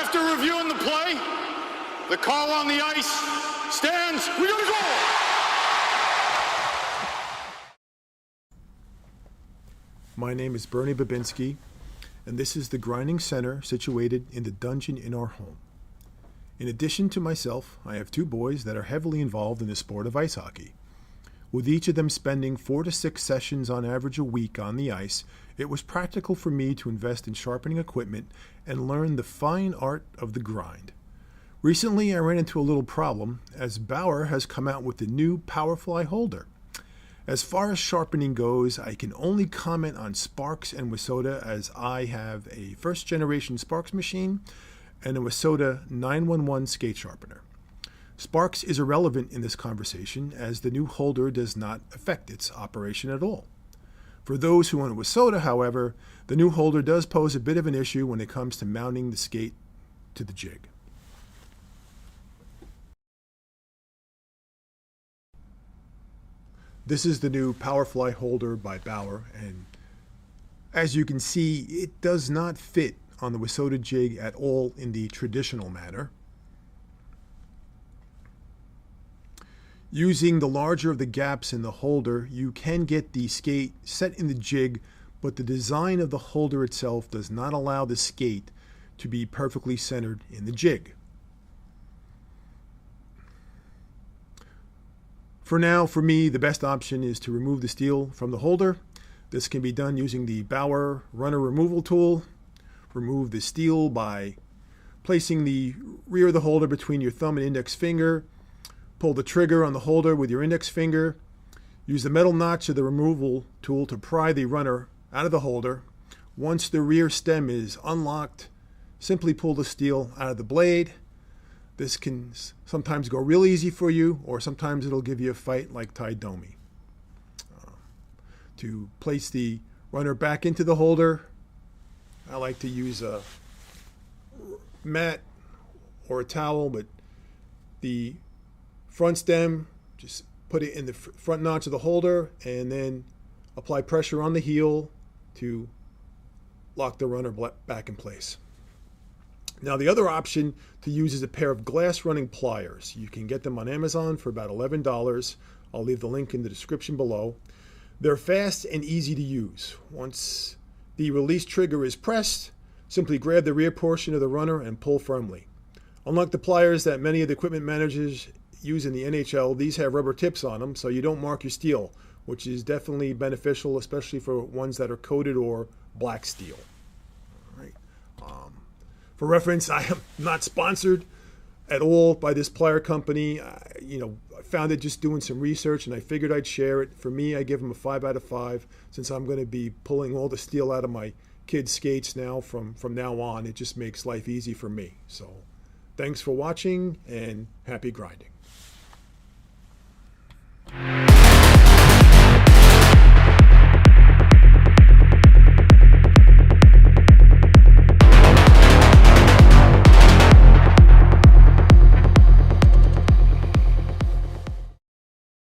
After reviewing the play, the call on the ice stands. We gotta go! My name is Bernie Babinski, and this is the Grinding Center situated in the dungeon in our home. In addition to myself, I have two boys that are heavily involved in the sport of ice hockey. With each of them spending 4 to 6 sessions on average a week on the ice, it was practical for me to invest in sharpening equipment and learn the fine art of the grind. Recently, I ran into a little problem as Bauer has come out with the new Powerfly holder. As far as sharpening goes, I can only comment on Sparks and Wissota as I have a first-generation Sparks machine and a Wissota 911 skate sharpener. Sparks is irrelevant in this conversation as the new holder does not affect its operation at all. For those who own a Wissota, however, the new holder does pose a bit of an issue when it comes to mounting the skate to the jig. This is the new Powerfly holder by Bauer, and as you can see, it does not fit on the Wissota jig at all in the traditional manner. Using the larger of the gaps in the holder, you can get the skate set in the jig, but the design of the holder itself does not allow the skate to be perfectly centered in the jig. For now, for me, the best option is to remove the steel from the holder. This can be done using the Bauer runner removal tool. Remove the steel by placing the rear of the holder between your thumb and index finger. Pull the trigger on the holder with your index finger. Use the metal notch of the removal tool to pry the runner out of the holder. Once the rear stem is unlocked, simply pull the steel out of the blade. This can sometimes go real easy for you, or sometimes it'll give you a fight like Tai Domi. To place the runner back into the holder, I like to use a mat or a towel, but the front stem, just put it in the front notch of the holder and then apply pressure on the heel to lock the runner back in place. Now the other option to use is a pair of glass running pliers. You can get them on Amazon for about $11. I'll leave the link in the description below. They're fast and easy to use. Once the release trigger is pressed, simply grab the rear portion of the runner and pull firmly. Unlike the pliers that many of the equipment managers use in the NHL, these have rubber tips on them so you don't mark your steel, which is definitely beneficial, especially for ones that are coated or black steel. All right. For reference, I am not sponsored at all by this plier company. I found it just doing some research and I figured I'd share it. For me, I give them a 5 out of 5 since I'm going to be pulling all the steel out of my kids' skates now from now on. It just makes life easy for me. So thanks for watching and happy grinding.